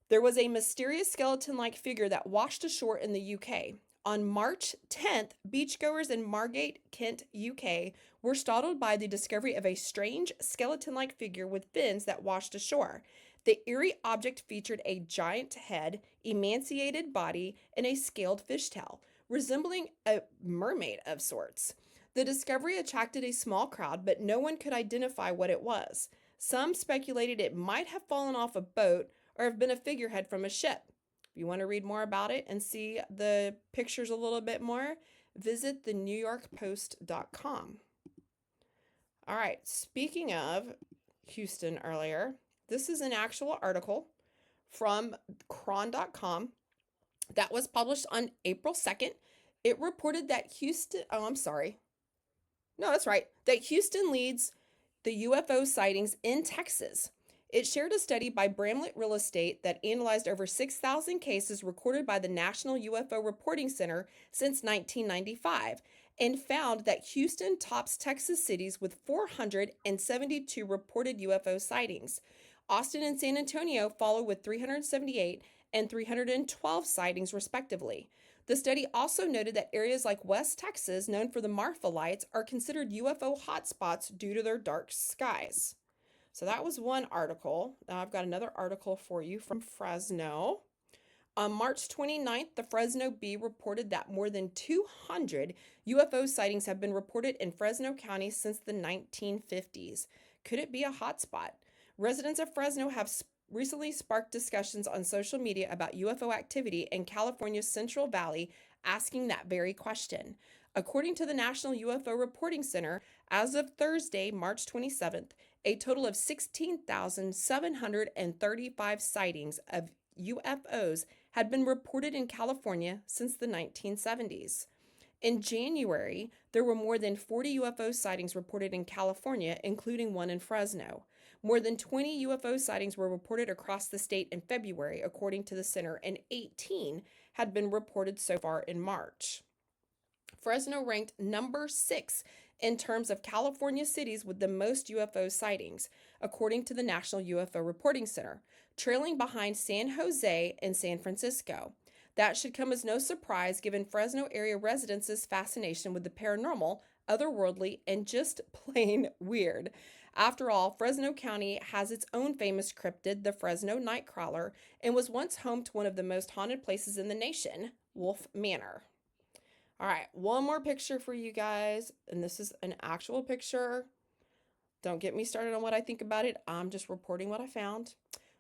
There was a mysterious skeleton-like figure that washed ashore in the UK. On March 10th, beachgoers in Margate, Kent, UK, were startled by the discovery of a strange skeleton-like figure with fins that washed ashore. The eerie object featured a giant head, emaciated body, and a scaled fishtail, resembling a mermaid of sorts. The discovery attracted a small crowd, but no one could identify what it was. Some speculated it might have fallen off a boat or have been a figurehead from a ship. If you want to read more about it and see the pictures a little bit more, visit thenewyorkpost.com. All right, speaking of Houston earlier, this is an actual article from cron.com that was published on April 2nd. It reported that that Houston leads the UFO sightings in Texas. It shared a study by Bramlett Real Estate that analyzed over 6,000 cases recorded by the National UFO Reporting Center since 1995 and found that Houston tops Texas cities with 472 reported UFO sightings. Austin and San Antonio follow with 378 and 312 sightings, respectively. The study also noted that areas like West Texas, known for the Marfa lights, are considered UFO hotspots due to their dark skies. So that was one article. Now I've got another article for you from Fresno. On March 29th, the Fresno Bee reported that more than 200 UFO sightings have been reported in Fresno County since the 1950s. Could it be a hotspot? Residents of Fresno have recently sparked discussions on social media about UFO activity in California's Central Valley, asking that very question. According to the National UFO Reporting Center, as of Thursday, March 27th, a total of 16,735 sightings of UFOs had been reported in California since the 1970s. In January, there were more than 40 UFO sightings reported in California, including one in Fresno. More than 20 UFO sightings were reported across the state in February, according to the center, and 18 had been reported so far in March. Fresno ranked number 6 in terms of California cities with the most UFO sightings, according to the National UFO Reporting Center, trailing behind San Jose and San Francisco. That should come as no surprise given Fresno area residents' fascination with the paranormal, otherworldly, and just plain weird. After all, Fresno County has its own famous cryptid, the Fresno Nightcrawler, and was once home to one of the most haunted places in the nation, Wolf Manor. All right, one more picture for you guys, and this is an actual picture. Don't get me started on what I think about it. I'm just reporting what I found.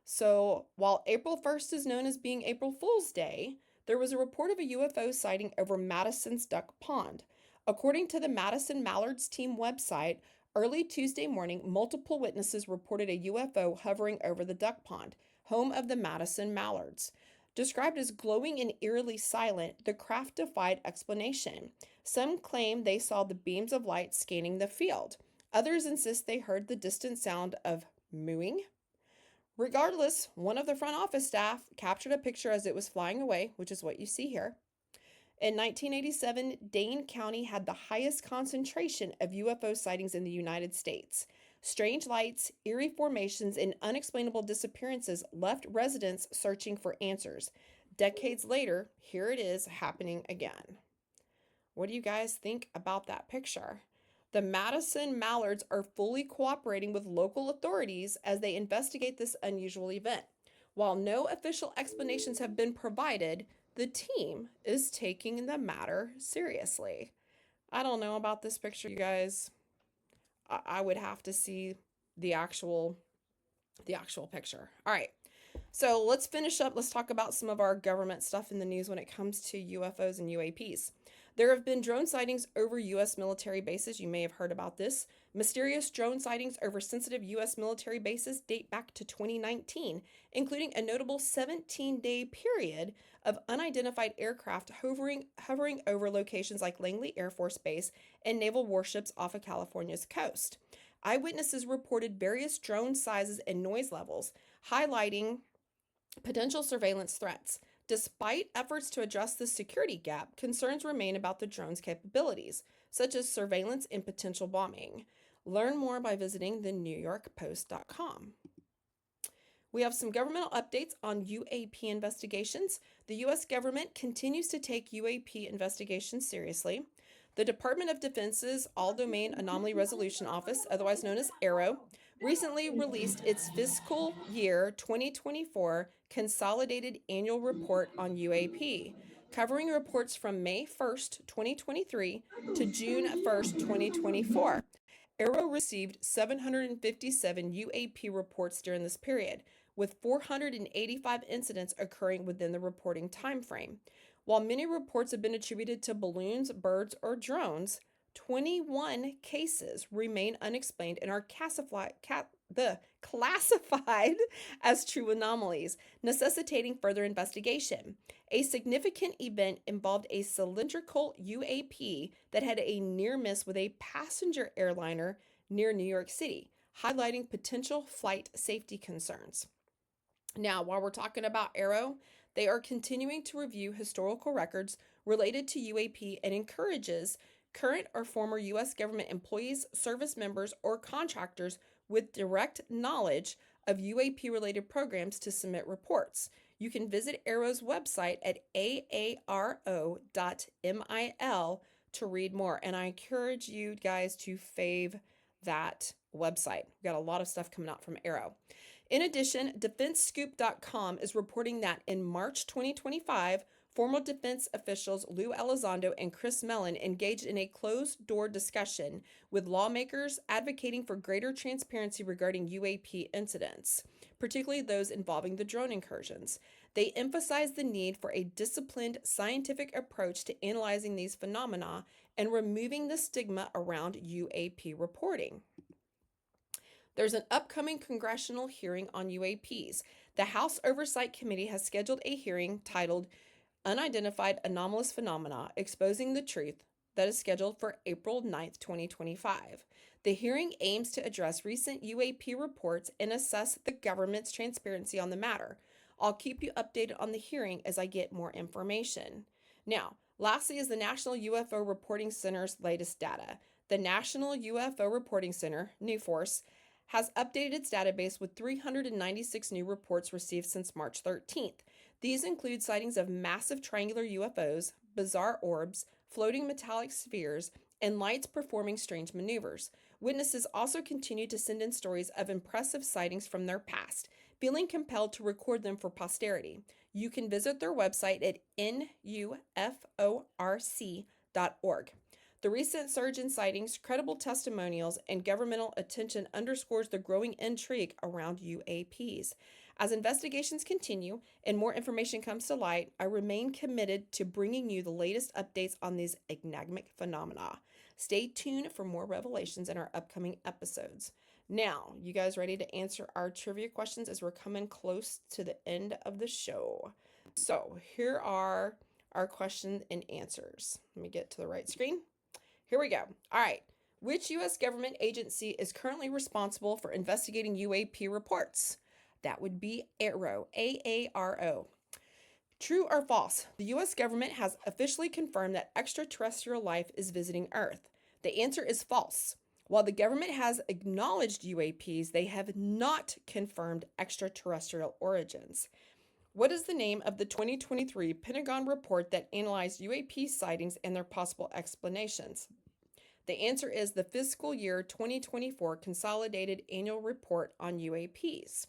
So, while April 1st is known as being April Fool's Day, there was a report of a UFO sighting over Madison's Duck Pond. According to the Madison Mallards team website, early Tuesday morning, multiple witnesses reported a UFO hovering over the duck pond, home of the Madison Mallards. Described as glowing and eerily silent, the craft defied explanation. Some claim they saw the beams of light scanning the field. Others insist they heard the distant sound of mooing. Regardless, one of the front office staff captured a picture as it was flying away, which is what you see here. In 1987, Dane County had the highest concentration of UFO sightings in the United States. Strange lights, eerie formations, and unexplainable disappearances left residents searching for answers. Decades later, here it is happening again. What do you guys think about that picture? The Madison Mallards are fully cooperating with local authorities as they investigate this unusual event. While no official explanations have been provided, the team is taking the matter seriously. I don't know about this picture, you guys. I would have to see the actual picture. All right. So let's finish up. Let's talk about some of our government stuff in the news when it comes to UFOs and UAPs. There have been drone sightings over U.S. military bases. You may have heard about this. Mysterious drone sightings over sensitive U.S. military bases date back to 2019, including a notable 17-day period of unidentified aircraft hovering over locations like Langley Air Force Base and naval warships off of California's coast. Eyewitnesses reported various drone sizes and noise levels, highlighting potential surveillance threats. Despite efforts to address the security gap, concerns remain about the drone's capabilities, such as surveillance and potential bombing. Learn more by visiting thenewyorkpost.com. We have some governmental updates on UAP investigations. The U.S. government continues to take UAP investigations seriously. The Department of Defense's All-Domain Anomaly Resolution Office, otherwise known as AARO, recently released its fiscal year 2024 Consolidated Annual Report on UAP, covering reports from May 1st, 2023 to June 1st, 2024. AARO received 757 UAP reports during this period, with 485 incidents occurring within the reporting timeframe. While many reports have been attributed to balloons, birds, or drones, 21 cases remain unexplained and are classified as true anomalies, necessitating further investigation. A significant event involved a cylindrical UAP that had a near miss with a passenger airliner near New York City, highlighting potential flight safety concerns. Now, while we're talking about AARO, they are continuing to review historical records related to UAP and encourages current or former U.S. government employees, service members, or contractors with direct knowledge of UAP-related programs to submit reports. You can visit Arrow's website at aaro.mil to read more. And I encourage you guys to fave that website. We've got a lot of stuff coming out from Arrow. In addition, DefenseScoop.com is reporting that in March 2025, former defense officials Lou Elizondo and Chris Mellon engaged in a closed-door discussion with lawmakers advocating for greater transparency regarding UAP incidents, particularly those involving the drone incursions. They emphasized the need for a disciplined scientific approach to analyzing these phenomena and removing the stigma around UAP reporting. There's an upcoming congressional hearing on UAPs. The House Oversight Committee has scheduled a hearing titled Unidentified Anomalous Phenomena Exposing the Truth that is scheduled for April 9th, 2025. The hearing aims to address recent UAP reports and assess the government's transparency on the matter. I'll keep you updated on the hearing as I get more information. Now, lastly is the National UFO Reporting Center's latest data. The National UFO Reporting Center, NUFORCE, has updated its database with 396 new reports received since March 13th. These include sightings of massive triangular UFOs, bizarre orbs, floating metallic spheres, and lights performing strange maneuvers. Witnesses also continue to send in stories of impressive sightings from their past, feeling compelled to record them for posterity. You can visit their website at nuforc.org. The recent surge in sightings, credible testimonials, and governmental attention underscores the growing intrigue around UAPs. As investigations continue and more information comes to light, I remain committed to bringing you the latest updates on these enigmatic phenomena. Stay tuned for more revelations in our upcoming episodes. Now, you guys ready to answer our trivia questions as we're coming close to the end of the show? So, here are our questions and answers. Let me get to the right screen. Here we go. All right. Which U.S. government agency is currently responsible for investigating UAP reports? That would be AARO, AARO. True or false? The U.S. government has officially confirmed that extraterrestrial life is visiting Earth. The answer is false. While the government has acknowledged UAPs, they have not confirmed extraterrestrial origins. What is the name of the 2023 Pentagon report that analyzed UAP sightings and their possible explanations? The answer is the fiscal year 2024 Consolidated Annual Report on UAPs.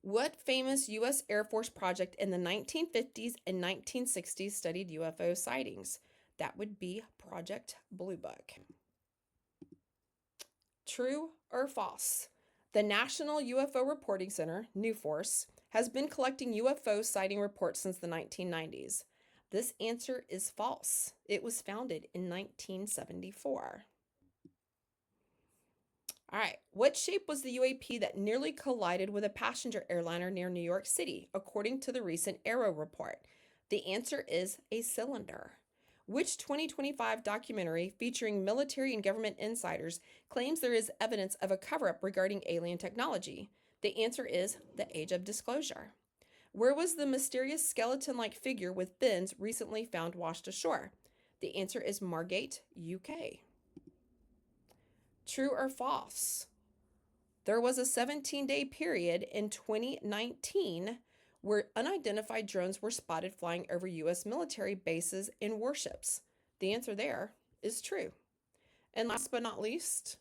What famous U.S. Air Force project in the 1950s and 1960s studied UFO sightings? That would be Project Blue Book. True or false? The National UFO Reporting Center, NUFORCE, has been collecting UFO sighting reports since the 1990s. This answer is false. It was founded in 1974. All right. What shape was the UAP that nearly collided with a passenger airliner near New York City, according to the recent Arrow report? The answer is a cylinder. Which 2025 documentary featuring military and government insiders claims there is evidence of a cover-up regarding alien technology? The answer is The Age of Disclosure. Where was the mysterious skeleton-like figure with fins recently found washed ashore? The answer is Margate, UK. True or false? There was a 17-day period in 2019 where unidentified drones were spotted flying over U.S. military bases and warships. The answer there is true. And last but not least,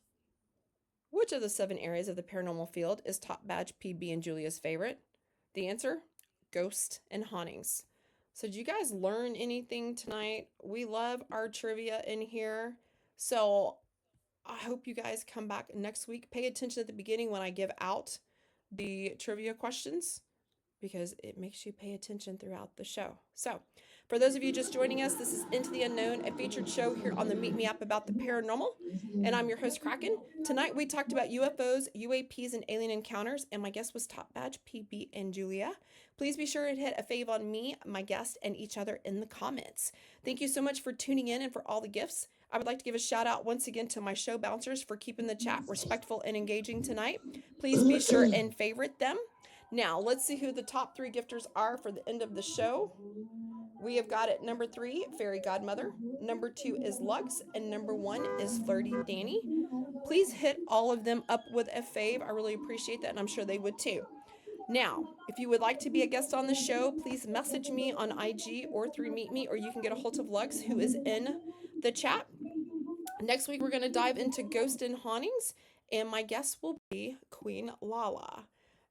which of the 7 areas of the paranormal field is Top Badge PB and Julia's favorite? The answer? Ghosts and hauntings. So did you guys learn anything tonight? We love our trivia in here. So I hope you guys come back next week. Pay attention at the beginning when I give out the trivia questions, because it makes you pay attention throughout the show. So, for those of you just joining us, this is Into the Unknown, a featured show here on the Meet Me Up About the Paranormal, and I'm your host, Kraken. Tonight, we talked about UFOs, UAPs, and alien encounters, and my guest was Top Badge, PB, and Julia. Please be sure to hit a fave on me, my guest, and each other in the comments. Thank you so much for tuning in and for all the gifts. I would like to give a shout out once again to my show bouncers for keeping the chat respectful and engaging tonight. Please be sure and favorite them. Now, let's see who the top 3 gifters are for the end of the show. We have got at number 3, Fairy Godmother. Number 2 is Lux. And number 1 is Flirty Danny. Please hit all of them up with a fave. I really appreciate that, and I'm sure they would too. Now, if you would like to be a guest on the show, please message me on IG or through Meet Me, or you can get a hold of Lux, who is in the chat. Next week, we're going to dive into ghost and hauntings, and my guest will be Queen Lala.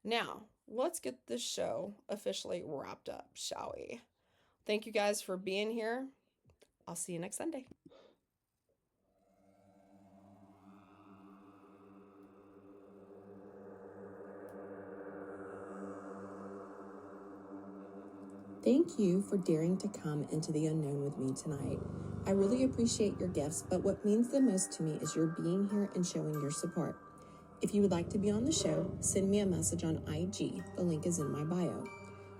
Now, let's get this show officially wrapped up, shall we? Thank you guys for being here. I'll see you next Sunday. Thank you for daring to come into the unknown with me tonight. I really appreciate your gifts, but what means the most to me is your being here and showing your support. If you would like to be on the show, send me a message on IG. The link is in my bio.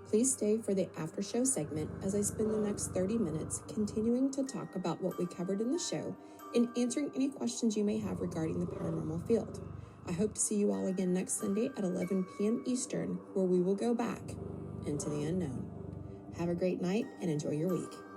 Please stay for the after show segment as I spend the next 30 minutes continuing to talk about what we covered in the show and answering any questions you may have regarding the paranormal field. I hope to see you all again next Sunday at 11 p.m. Eastern, where we will go back into the unknown. Have a great night and enjoy your week.